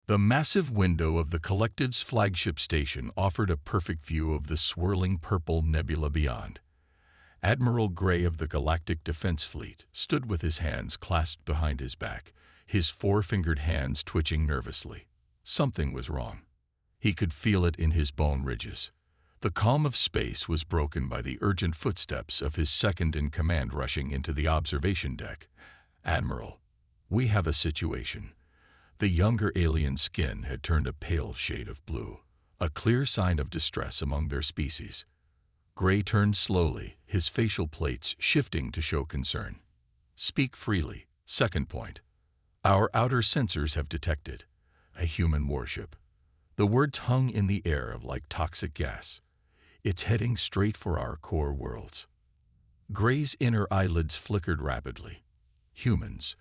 The massive window of the Collective's flagship station offered a perfect view of the swirling purple nebula beyond. Admiral Gray of the Galactic Defense Fleet stood with his hands clasped behind his back, his four-fingered hands twitching nervously. Something was wrong. He could feel it in his bone ridges. The calm of space was broken by the urgent footsteps of his second-in-command rushing into the observation deck. "Admiral, we have a situation." The younger alien's skin had turned a pale shade of blue, a clear sign of distress among their species. Gray turned slowly, his facial plates shifting to show concern. "Speak freely." Second point. "Our outer sensors have detected a human warship." The words hung in the air like toxic gas. "It's heading straight for our core worlds." Gray's inner eyelids flickered rapidly. Humans.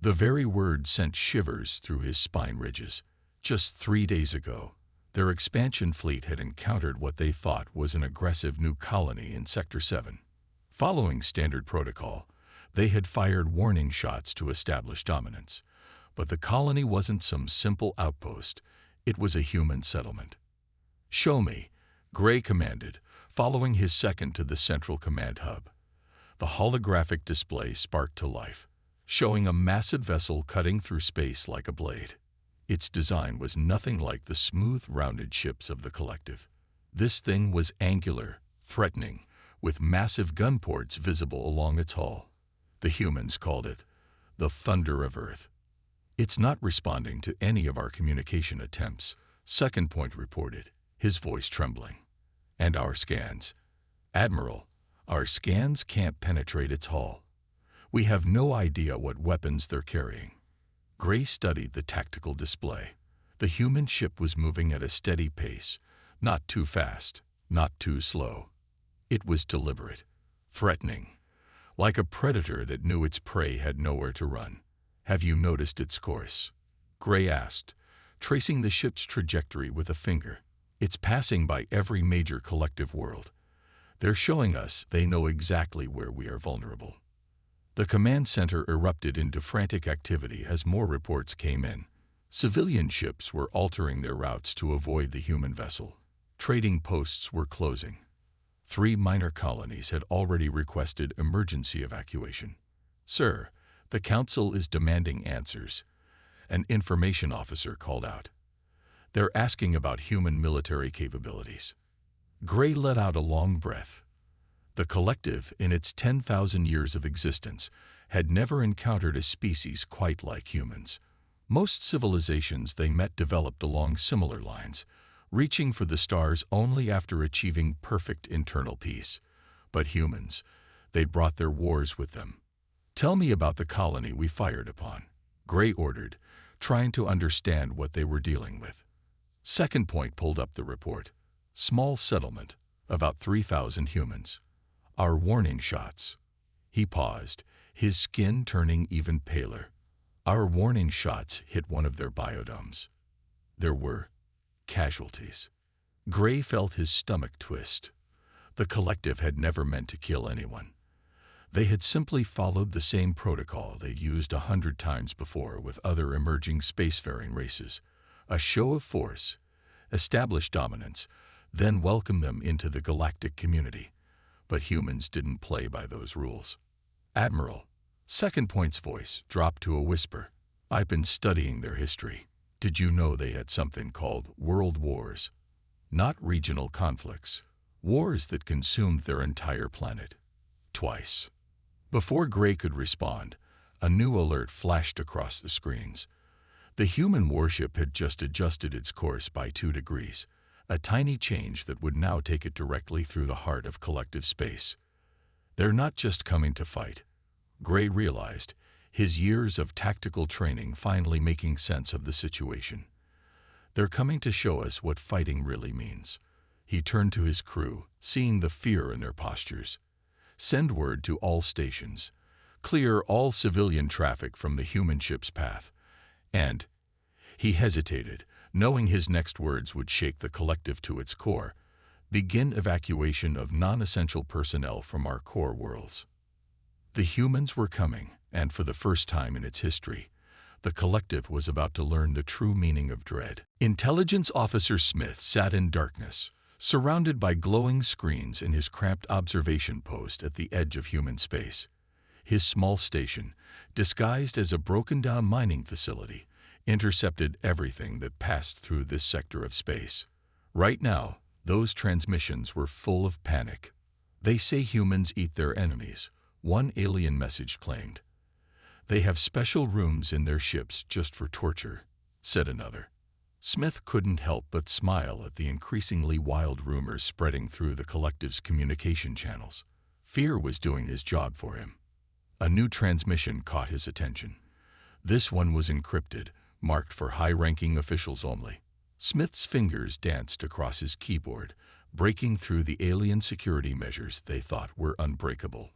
The very word sent shivers through his spine ridges. Just 3 days ago, their expansion fleet had encountered what they thought was an aggressive new colony in Sector 7. Following standard protocol, they had fired warning shots to establish dominance. But the colony wasn't some simple outpost. It was a human settlement. "Show me," Gray commanded, following his second to the central command hub. The holographic display sparked to life, showing a massive vessel cutting through space like a blade. Its design was nothing like the smooth, rounded ships of the Collective. This thing was angular, threatening, with massive gun ports visible along its hull. The humans called it the Thunder of Earth. "It's not responding to any of our communication attempts," Second Point reported, his voice trembling. "And our scans. Admiral, our scans can't penetrate its hull. We have no idea what weapons they're carrying." Gray studied the tactical display. The human ship was moving at a steady pace, not too fast, not too slow. It was deliberate, threatening, like a predator that knew its prey had nowhere to run. "Have you noticed its course?" Gray asked, tracing the ship's trajectory with a finger. "It's passing by every major Collective world. They're showing us they know exactly where we are vulnerable." The command center erupted into frantic activity as more reports came in. Civilian ships were altering their routes to avoid the human vessel. Trading posts were closing. 3 minor colonies had already requested emergency evacuation. "Sir, the Council is demanding answers," an information officer called out. "They're asking about human military capabilities." Gray let out a long breath. The Collective, in its 10,000 years of existence, had never encountered a species quite like humans. Most civilizations they met developed along similar lines, reaching for the stars only after achieving perfect internal peace. But humans, they'd brought their wars with them. "Tell me about the colony we fired upon," Gray ordered, trying to understand what they were dealing with. Second Point pulled up the report. "Small settlement, about 3,000 humans. Our warning shots." He paused, his skin turning even paler. "Our warning shots hit one of their biodomes. There were casualties." Gray felt his stomach twist. The Collective had never meant to kill anyone. They had simply followed the same protocol they'd used 100 times before with other emerging spacefaring races. A show of force, establish dominance, then welcome them into the galactic community. But humans didn't play by those rules. "Admiral," Second Point's voice dropped to a whisper, "I've been studying their history. Did you know they had something called world wars? Not regional conflicts. Wars that consumed their entire planet. Twice." Before Gray could respond, a new alert flashed across the screens. The human warship had just adjusted its course by 2 degrees, a tiny change that would now take it directly through the heart of Collective space. "They're not just coming to fight," Gray realized, his years of tactical training finally making sense of the situation. "They're coming to show us what fighting really means." He turned to his crew, seeing the fear in their postures. "Send word to all stations. Clear all civilian traffic from the human ship's path. And—" he hesitated, knowing his next words would shake the Collective to its core, "begin evacuation of non-essential personnel from our core worlds." The humans were coming, and for the first time in its history, The collective was about to learn the true meaning of dread. Intelligence Officer Smith sat in darkness, surrounded by glowing screens in his cramped observation post at the edge of human space. His small station, disguised as a broken-down mining facility, intercepted everything that passed through this sector of space. Right now, those transmissions were full of panic. "They say humans eat their enemies," one alien message claimed. "They have special rooms in their ships just for torture," said another. Smith couldn't help but smile at the increasingly wild rumors spreading through the collective's communication channels. Fear was doing his job for him. A new transmission caught his attention. This one was encrypted, marked for high-ranking officials only. Smith's fingers danced across his keyboard, breaking through the alien security measures they thought were unbreakable.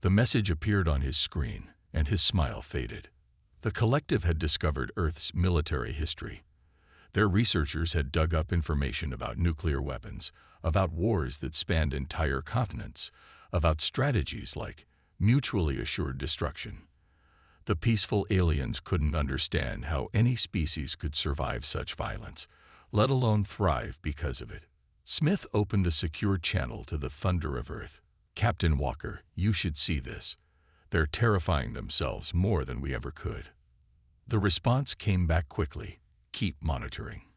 The message appeared on his screen, and his smile faded. The collective had discovered Earth's military history. Their researchers had dug up information about nuclear weapons, about wars that spanned entire continents, about strategies like mutually assured destruction. The peaceful aliens couldn't understand how any species could survive such violence, let alone thrive because of it. Smith opened a secure channel to the thunder of Earth. "Captain Walker, you should see this. They're terrifying themselves more than we ever could." The response came back quickly. "Keep monitoring.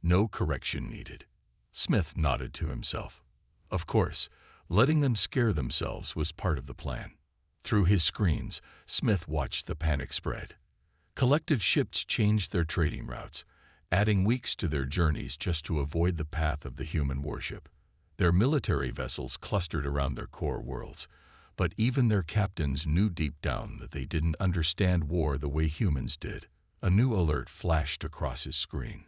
No correction needed." Smith nodded to himself. Of course, letting them scare themselves was part of the plan. Through his screens, Smith watched the panic spread. Collective ships changed their trading routes, adding weeks to their journeys just to avoid the path of the human warship. Their military vessels clustered around their core worlds, but even their captains knew deep down that they didn't understand war the way humans did. A new alert flashed across his screen.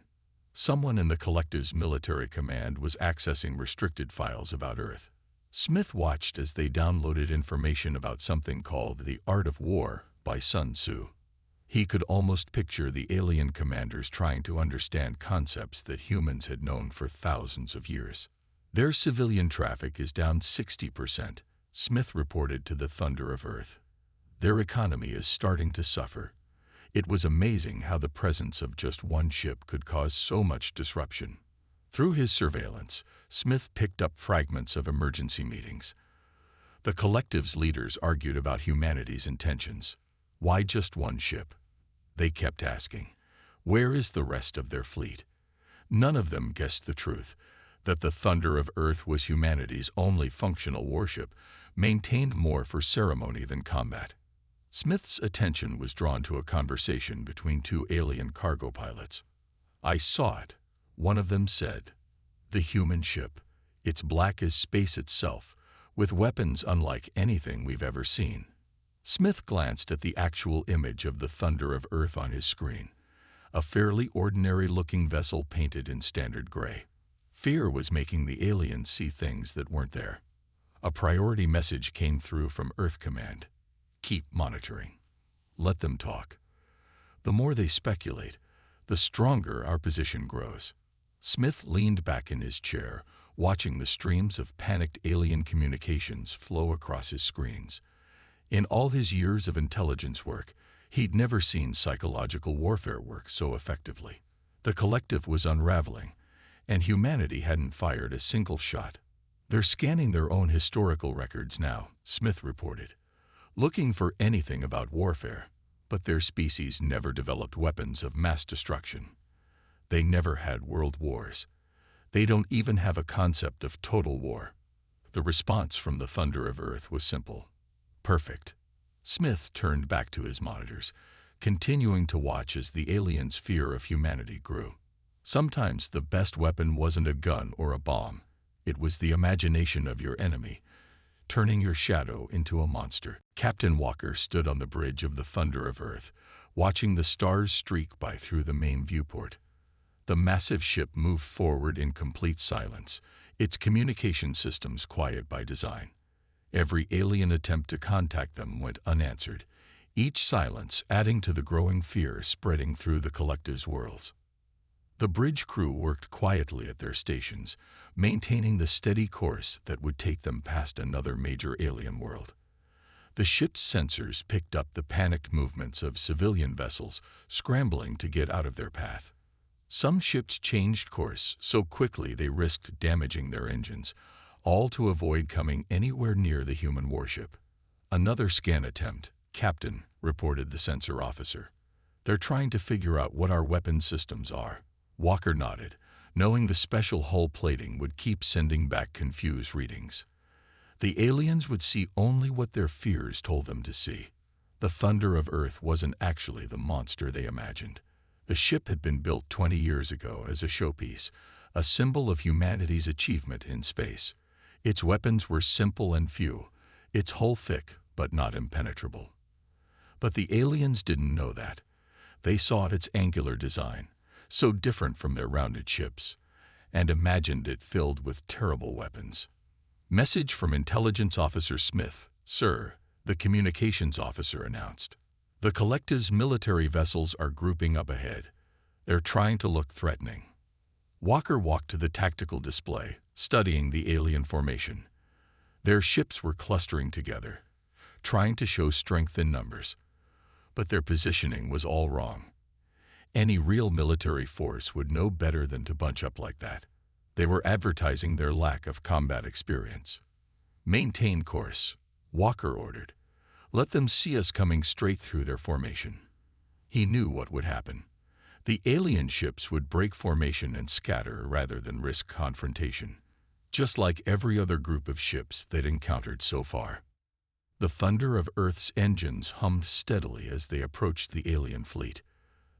Someone in the collective's military command was accessing restricted files about Earth. Smith watched as they downloaded information about something called The Art of War by Sun Tzu. He could almost picture the alien commanders trying to understand concepts that humans had known for thousands of years. "Their civilian traffic is down 60%, Smith reported to the Thunder of Earth. "Their economy is starting to suffer." It was amazing how the presence of just one ship could cause so much disruption. Through his surveillance, Smith picked up fragments of emergency meetings. The collective's leaders argued about humanity's intentions. Why just one ship? They kept asking. Where is the rest of their fleet? None of them guessed the truth, that the Thunder of Earth was humanity's only functional warship, maintained more for ceremony than combat. Smith's attention was drawn to a conversation between two alien cargo pilots. "I saw it," one of them said. "The human ship. It's black as space itself, with weapons unlike anything we've ever seen." Smith glanced at the actual image of the Thunder of Earth on his screen, a fairly ordinary-looking vessel painted in standard gray. Fear was making the aliens see things that weren't there. A priority message came through from Earth Command. "Keep monitoring. Let them talk. The more they speculate, the stronger our position grows." Smith leaned back in his chair, watching the streams of panicked alien communications flow across his screens. In all his years of intelligence work, he'd never seen psychological warfare work so effectively. The collective was unraveling, and humanity hadn't fired a single shot. "They're scanning their own historical records now," Smith reported, "looking for anything about warfare, but their species never developed weapons of mass destruction. They never had world wars. They don't even have a concept of total war." The response from the Thunder of Earth was simple. "Perfect." Smith turned back to his monitors, continuing to watch as the aliens' fear of humanity grew. Sometimes the best weapon wasn't a gun or a bomb. It was the imagination of your enemy, turning your shadow into a monster. Captain Walker stood on the bridge of the Thunder of Earth, watching the stars streak by through the main viewport. The massive ship moved forward in complete silence, its communication systems quiet by design. Every alien attempt to contact them went unanswered, each silence adding to the growing fear spreading through the collective's worlds. The bridge crew worked quietly at their stations, maintaining the steady course that would take them past another major alien world. The ship's sensors picked up the panicked movements of civilian vessels scrambling to get out of their path. Some ships changed course so quickly they risked damaging their engines, all to avoid coming anywhere near the human warship. "Another scan attempt, Captain," reported the sensor officer. "They're trying to figure out what our weapon systems are." Walker nodded, knowing the special hull plating would keep sending back confused readings. The aliens would see only what their fears told them to see. The thunder of Earth wasn't actually the monster they imagined. The ship had been built 20 years ago as a showpiece, a symbol of humanity's achievement in space. Its weapons were simple and few, its hull thick but not impenetrable. But the aliens didn't know that. They saw its angular design, so different from their rounded ships, and imagined it filled with terrible weapons. "Message from Intelligence Officer Smith, sir," the communications officer announced. "The collective's military vessels are grouping up ahead. They're trying to look threatening." Walker walked to the tactical display, studying the alien formation. Their ships were clustering together, trying to show strength in numbers. But their positioning was all wrong. Any real military force would know better than to bunch up like that. They were advertising their lack of combat experience. "Maintain course," Walker ordered. "Let them see us coming straight through their formation." He knew what would happen. The alien ships would break formation and scatter rather than risk confrontation, just like every other group of ships they'd encountered so far. The thunder of Earth's engines hummed steadily as they approached the alien fleet.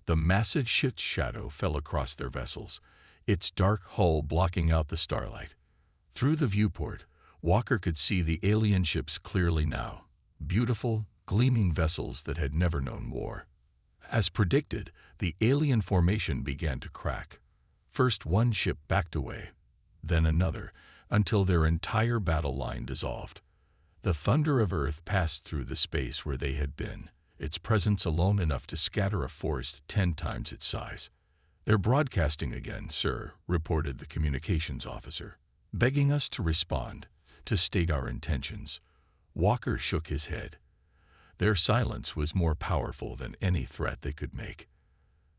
The massive ship's shadow fell across their vessels, its dark hull blocking out the starlight. Through the viewport, Walker could see the alien ships clearly now, beautiful, gleaming vessels that had never known war. As predicted, the alien formation began to crack. First one ship backed away, then another, until their entire battle line dissolved. The thunder of Earth passed through the space where they had been, its presence alone enough to scatter a forest 10 times its size. "They're broadcasting again, sir," reported the communications officer, "begging us to respond, to state our intentions." Walker shook his head. Their silence was more powerful than any threat they could make.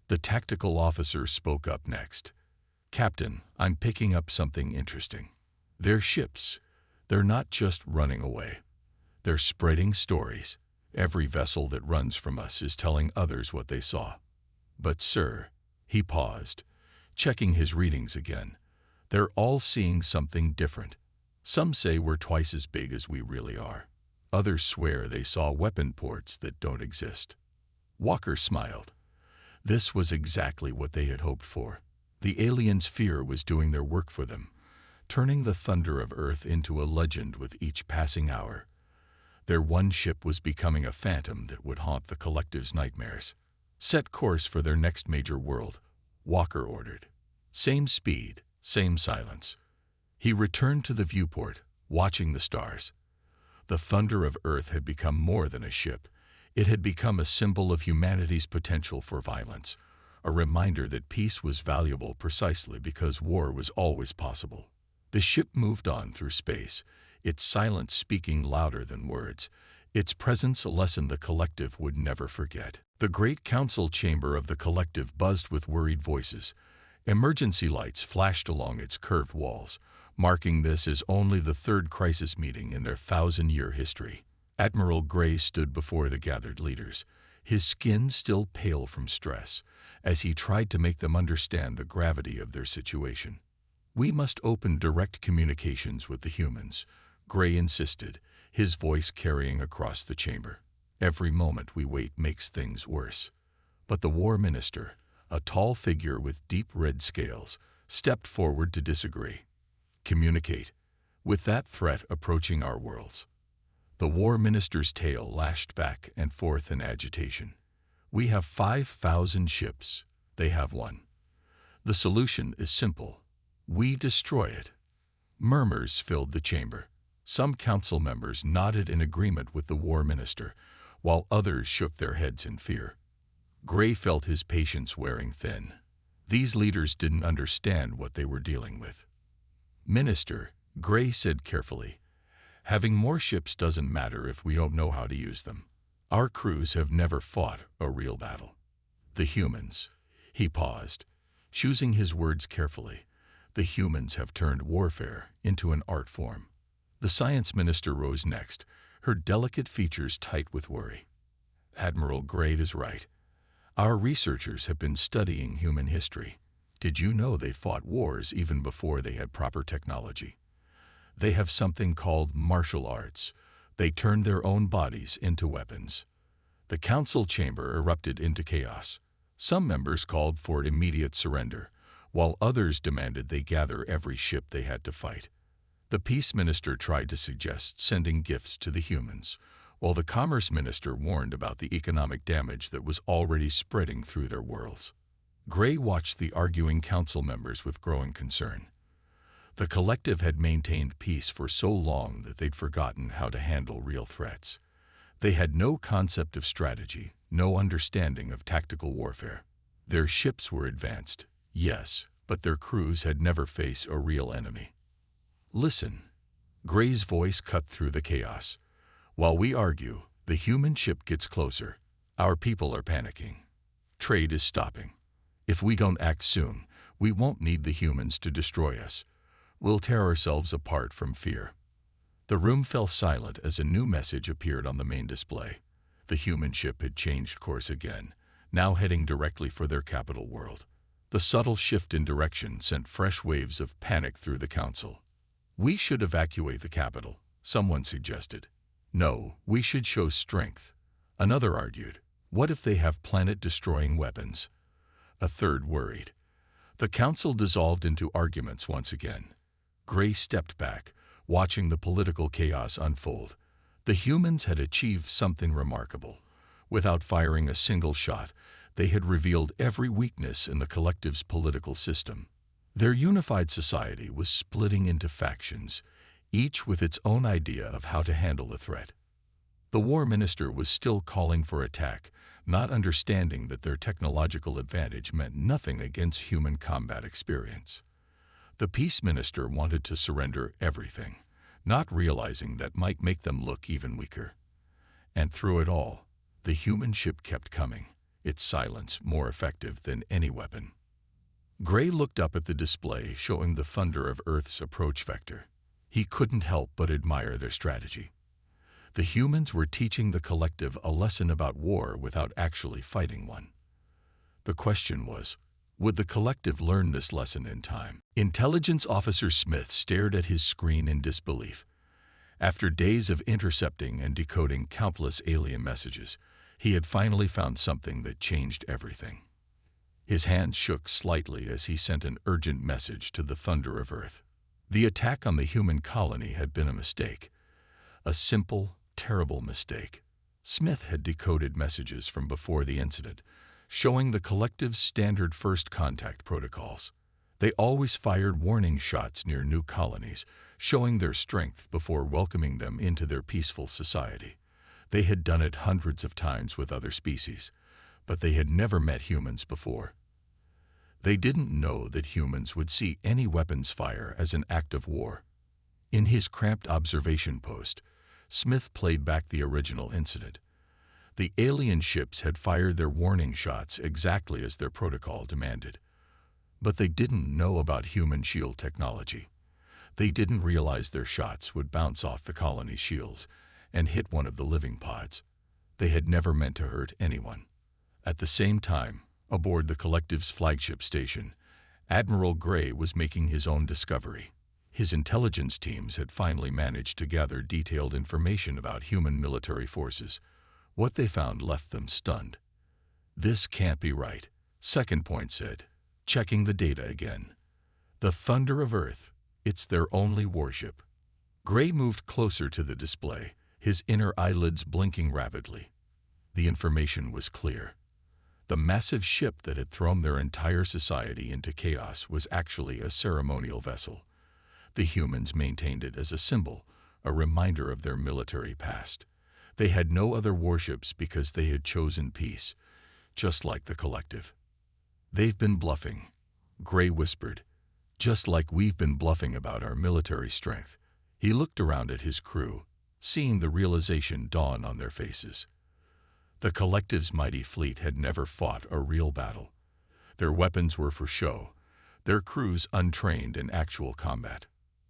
The tactical officer spoke up next. "Captain, I'm picking up something interesting. Their ships, they're not just running away. They're spreading stories. Every vessel that runs from us is telling others what they saw. But, sir," he paused, checking his readings again, "they're all seeing something different. Some say we're twice as big as we really are. Others swear they saw weapon ports that don't exist." Walker smiled. This was exactly what they had hoped for. The aliens' fear was doing their work for them, turning the thunder of Earth into a legend with each passing hour. Their one ship was becoming a phantom that would haunt the collective's nightmares. "Set course for their next major world," Walker ordered. Same speed, same silence. He returned to the viewport, watching the stars. The thunder of Earth had become more than a ship. It had become a symbol of humanity's potential for violence, a reminder that peace was valuable precisely because war was always possible. The ship moved on through space, its silence speaking louder than words, its presence a lesson the collective would never forget. The great council chamber of the collective buzzed with worried voices. Emergency lights flashed along its curved walls, marking this as only the third crisis meeting in their 1,000-year history. Admiral Gray stood before the gathered leaders, his skin still pale from stress, as he tried to make them understand the gravity of their situation. "We must open direct communications with the humans," Gray insisted, his voice carrying across the chamber. "Every moment we wait makes things worse." But the war minister, a tall figure with deep red scales, stepped forward to disagree. "Communicate, with that threat approaching our worlds." The war minister's tail lashed back and forth in agitation. "We have 5,000 ships. They have one. The solution is simple. We destroy it." Murmurs filled the chamber. Some council members nodded in agreement with the war minister, while others shook their heads in fear. Gray felt his patience wearing thin. These leaders didn't understand what they were dealing with. "Minister," Gray said carefully, Having more ships doesn't matter if we don't know how to use them. Our crews have never fought a real battle. The humans. He paused, choosing his words carefully. The humans have turned warfare into an art form. The science minister rose next, her delicate features tight with worry. Admiral Gray is right. Our researchers have been studying human history. Did you know they fought wars even before they had proper technology? They have something called martial arts. They turned their own bodies into weapons. The council chamber erupted into chaos. Some members called for immediate surrender, while others demanded they gather every ship they had to fight. The peace minister tried to suggest sending gifts to the humans, while the commerce minister warned about the economic damage that was already spreading through their worlds. Gray watched the arguing council members with growing concern. The collective had maintained peace for so long that they'd forgotten how to handle real threats. They had no concept of strategy, no understanding of tactical warfare. Their ships were advanced, yes, but their crews had never faced a real enemy. Listen. Gray's voice cut through the chaos. While we argue, the human ship gets closer. Our people are panicking. Trade is stopping. If we don't act soon, we won't need the humans to destroy us. We'll tear ourselves apart from fear. The room fell silent as a new message appeared on the main display. The human ship had changed course again, now heading directly for their capital world. The subtle shift in direction sent fresh waves of panic through the council. We should evacuate the capital, someone suggested. No, we should show strength. Another argued. What if they have planet-destroying weapons? A third worried. The council dissolved into arguments once again. Gray stepped back, watching the political chaos unfold. The humans had achieved something remarkable. Without firing a single shot, they had revealed every weakness in the collective's political system. Their unified society was splitting into factions, each with its own idea of how to handle the threat. The war minister was still calling for attack, not understanding that their technological advantage meant nothing against human combat experience. The peace minister wanted to surrender everything, not realizing that might make them look even weaker. And through it all, the human ship kept coming, its silence more effective than any weapon. Gray looked up at the display showing the thunder of Earth's approach vector. He couldn't help but admire their strategy. The humans were teaching the collective a lesson about war without actually fighting one. The question was, would the collective learn this lesson in time? Intelligence Officer Smith stared at his screen in disbelief. After days of intercepting and decoding countless alien messages, he had finally found something that changed everything. His hand shook slightly as he sent an urgent message to the thunder of Earth. The attack on the human colony had been a mistake. A simple, terrible mistake. Smith had decoded messages from before the incident, showing the collective's standard first contact protocols. They always fired warning shots near new colonies, showing their strength before welcoming them into their peaceful society. They had done it hundreds of times with other species, but they had never met humans before. They didn't know that humans would see any weapons fire as an act of war. In his cramped observation post, Smith played back the original incident. The alien ships had fired their warning shots exactly as their protocol demanded. But they didn't know about human shield technology. They didn't realize their shots would bounce off the colony's shields and hit one of the living pods. They had never meant to hurt anyone. At the same time, aboard the collective's flagship station, Admiral Gray was making his own discovery. His intelligence teams had finally managed to gather detailed information about human military forces. What they found left them stunned. This can't be right, Second Point said, checking the data again. The thunder of Earth, it's their only warship. Gray moved closer to the display, his inner eyelids blinking rapidly. The information was clear. The massive ship that had thrown their entire society into chaos was actually a ceremonial vessel. The humans maintained it as a symbol, a reminder of their military past. They had no other warships because they had chosen peace, just like the collective. They've been bluffing, Gray whispered, just like we've been bluffing about our military strength. He looked around at his crew, seeing the realization dawn on their faces. The collective's mighty fleet had never fought a real battle. Their weapons were for show, their crews untrained in actual combat.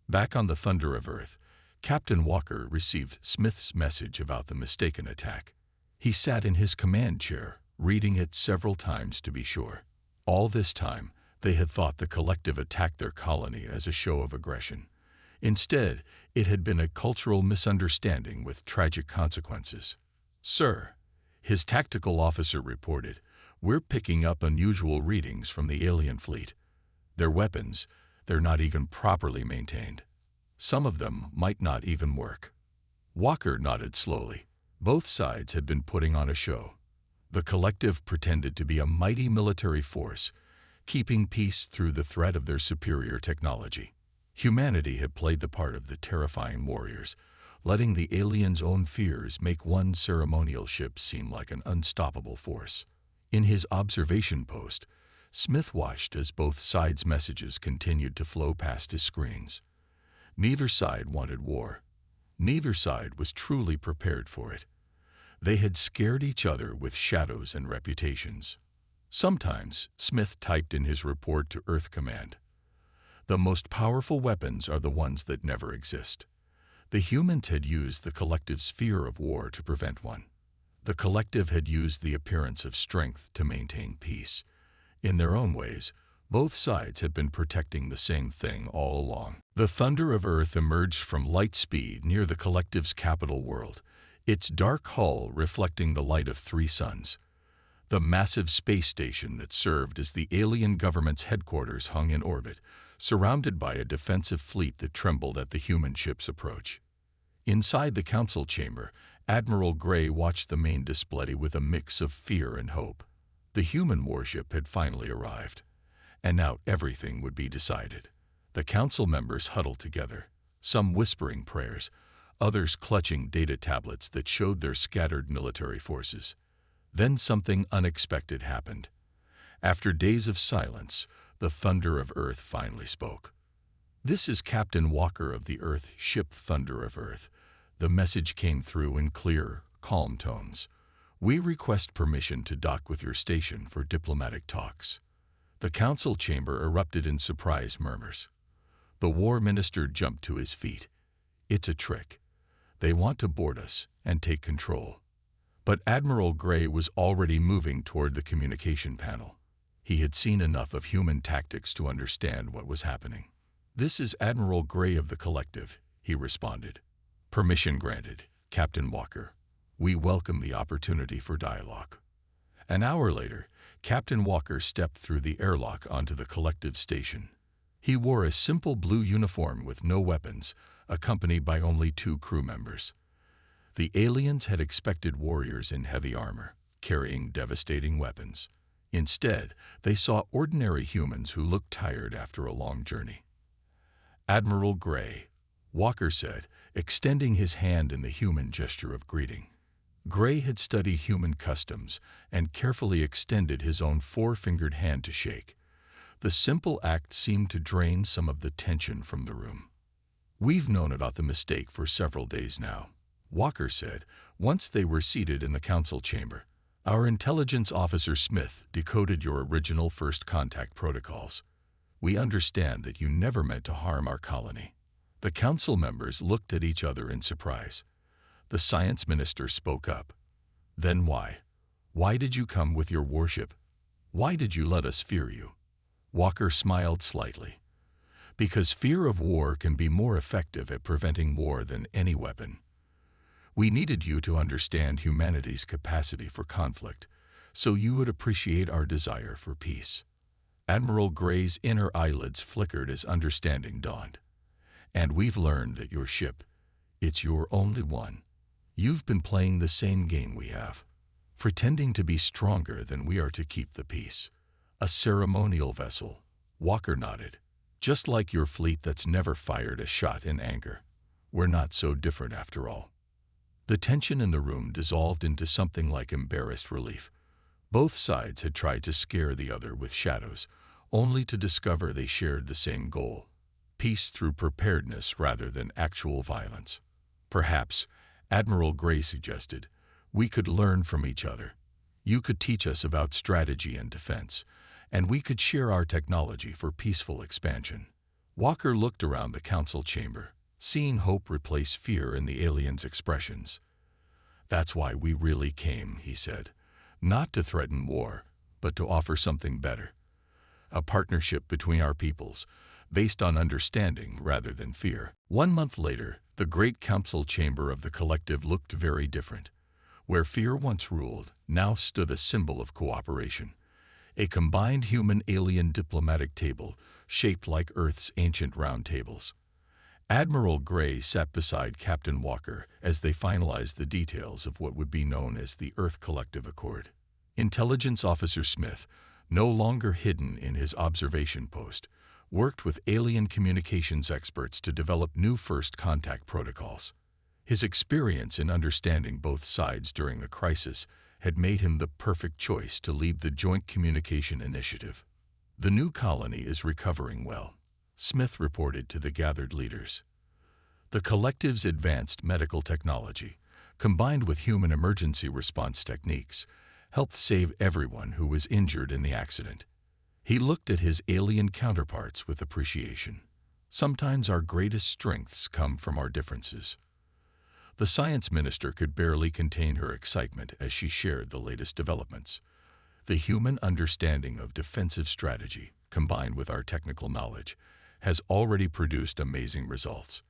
Back on the Thunder of Earth, Captain Walker received Smith's message about the mistaken attack. He sat in his command chair, reading it several times to be sure. All this time, they had thought the collective attacked their colony as a show of aggression. Instead, it had been a cultural misunderstanding with tragic consequences. "Sir," his tactical officer reported, "we're picking up unusual readings from the alien fleet. Their weapons, they're not even properly maintained. Some of them might not even work." Walker nodded slowly. Both sides had been putting on a show. The collective pretended to be a mighty military force, keeping peace through the threat of their superior technology. Humanity had played the part of the terrifying warriors, letting the aliens' own fears make one ceremonial ship seem like an unstoppable force. In his observation post, Smith watched as both sides' messages continued to flow past his screens. Neither side wanted war. Neither side was truly prepared for it. They had scared each other with shadows and reputations. Sometimes, Smith typed in his report to Earth Command, "The most powerful weapons are the ones that never exist." The humans had used the collective's fear of war to prevent one. The collective had used the appearance of strength to maintain peace. In their own ways, both sides had been protecting the same thing all along. The Thunder of Earth emerged from light speed near the collective's capital world, its dark hull reflecting the light of 3 suns. The massive space station that served as the alien government's headquarters hung in orbit, surrounded by a defensive fleet that trembled at the human ship's approach. Inside the council chamber, Admiral Gray watched the main display with a mix of fear and hope. The human warship had finally arrived, and now everything would be decided. The council members huddled together, some whispering prayers, others clutching data tablets that showed their scattered military forces. Then something unexpected happened. After days of silence, the Thunder of Earth finally spoke. "This is Captain Walker of the Earth ship Thunder of Earth." The message came through in clear, calm tones. "We request permission to dock with your station for diplomatic talks." The council chamber erupted in surprised murmurs. The war minister jumped to his feet. "It's a trick. They want to board us and take control." But Admiral Gray was already moving toward the communication panel. He had seen enough of human tactics to understand what was happening. "This is Admiral Gray of the Collective," he responded. "Permission granted, Captain Walker. We welcome the opportunity for dialogue." An hour later, Captain Walker stepped through the airlock onto the Collective station. He wore a simple blue uniform with no weapons, accompanied by only 2 crew members. The aliens had expected warriors in heavy armor, carrying devastating weapons. Instead, they saw ordinary humans who looked tired after a long journey. "Admiral Gray," Walker said, extending his hand in the human gesture of greeting. Gray had studied human customs and carefully extended his own 4-fingered hand to shake. The simple act seemed to drain some of the tension from the room. "We've known about the mistake for several days now," Walker said, once they were seated in the council chamber. "Our intelligence officer Smith decoded your original first contact protocols. We understand that you never meant to harm our colony." The council members looked at each other in surprise. The science minister spoke up. "Then why? Why did you come with your warship? Why did you let us fear you?" Walker smiled slightly. "Because fear of war can be more effective at preventing war than any weapon. We needed you to understand humanity's capacity for conflict, so you would appreciate our desire for peace." Admiral Gray's inner eyelids flickered as understanding dawned. "And we've learned that your ship, it's your only one. You've been playing the same game we have, pretending to be stronger than we are to keep the peace. A ceremonial vessel." Walker nodded. "Just like your fleet that's never fired a shot in anger. We're not so different after all." The tension in the room dissolved into something like embarrassed relief. Both sides had tried to scare the other with shadows, only to discover they shared the same goal: peace through preparedness rather than actual violence. Perhaps, Admiral Gray suggested, we could learn from each other. You could teach us about strategy and defense, and we could share our technology for peaceful expansion. Walker looked around the council chamber, seeing hope replace fear in the aliens' expressions. That's why we really came, he said, not to threaten war, but to offer something better. A partnership between our peoples, based on understanding rather than fear. 1 month later, the great council chamber of the collective looked very different. Where fear once ruled, now stood a symbol of cooperation. A combined human-alien diplomatic table, shaped like Earth's ancient round tables. Admiral Gray sat beside Captain Walker as they finalized the details of what would be known as the Earth Collective Accord. Intelligence Officer Smith, no longer hidden in his observation post, worked with alien communications experts to develop new first contact protocols. His experience in understanding both sides during the crisis had made him the perfect choice to lead the Joint Communication Initiative. The new colony is recovering well, Smith reported to the gathered leaders. The collective's advanced medical technology, combined with human emergency response techniques, helped save everyone who was injured in the accident. He looked at his alien counterparts with appreciation. Sometimes our greatest strengths come from our differences. The science minister could barely contain her excitement as she shared the latest developments. The human understanding of defensive strategy, combined with our technical knowledge, has already produced amazing results.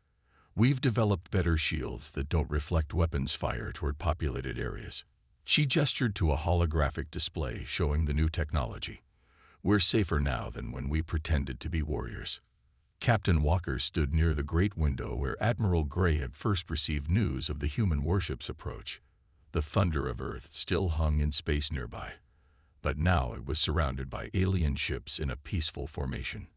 We've developed better shields that don't reflect weapons fire toward populated areas. She gestured to a holographic display showing the new technology. We're safer now than when we pretended to be warriors. Captain Walker stood near the great window where Admiral Gray had first received news of the human warship's approach. The thunder of Earth still hung in space nearby, but now it was surrounded by alien ships in a peaceful formation.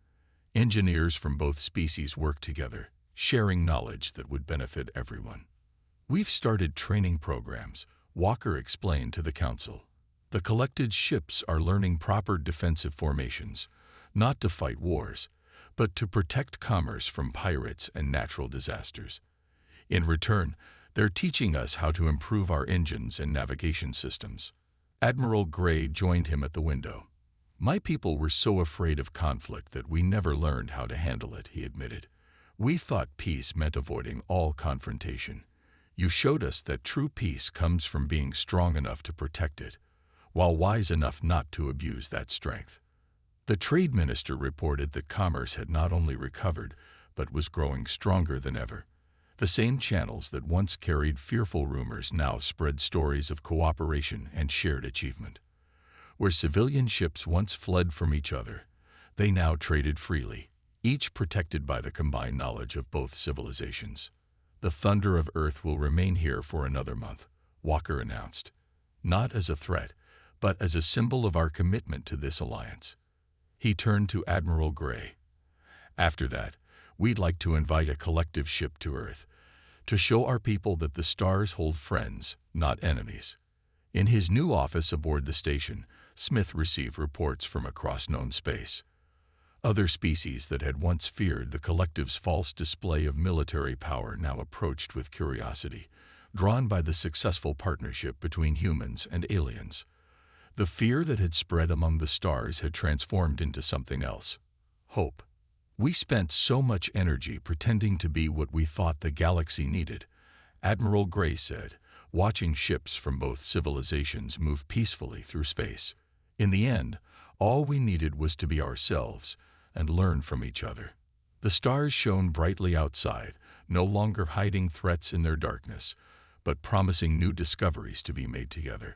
Engineers from both species worked together, sharing knowledge that would benefit everyone. We've started training programs, Walker explained to the council. The collected ships are learning proper defensive formations, not to fight wars, but to protect commerce from pirates and natural disasters. In return, they're teaching us how to improve our engines and navigation systems. Admiral Gray joined him at the window. My people were so afraid of conflict that we never learned how to handle it, he admitted. We thought peace meant avoiding all confrontation. You showed us that true peace comes from being strong enough to protect it, while wise enough not to abuse that strength. The trade minister reported that commerce had not only recovered, but was growing stronger than ever. The same channels that once carried fearful rumors now spread stories of cooperation and shared achievement. Where civilian ships once fled from each other, they now traded freely, each protected by the combined knowledge of both civilizations. The thunder of Earth will remain here for another month, Walker announced, not as a threat, but as a symbol of our commitment to this alliance. He turned to Admiral Gray. After that, we'd like to invite a collective ship to Earth, to show our people that the stars hold friends, not enemies. In his new office aboard the station, Smith received reports from across known space. Other species that had once feared the collective's false display of military power now approached with curiosity, drawn by the successful partnership between humans and aliens. The fear that had spread among the stars had transformed into something else: hope. We spent so much energy pretending to be what we thought the galaxy needed, Admiral Gray said, watching ships from both civilizations move peacefully through space. In the end, all we needed was to be ourselves and learn from each other. The stars shone brightly outside, no longer hiding threats in their darkness, but promising new discoveries to be made together.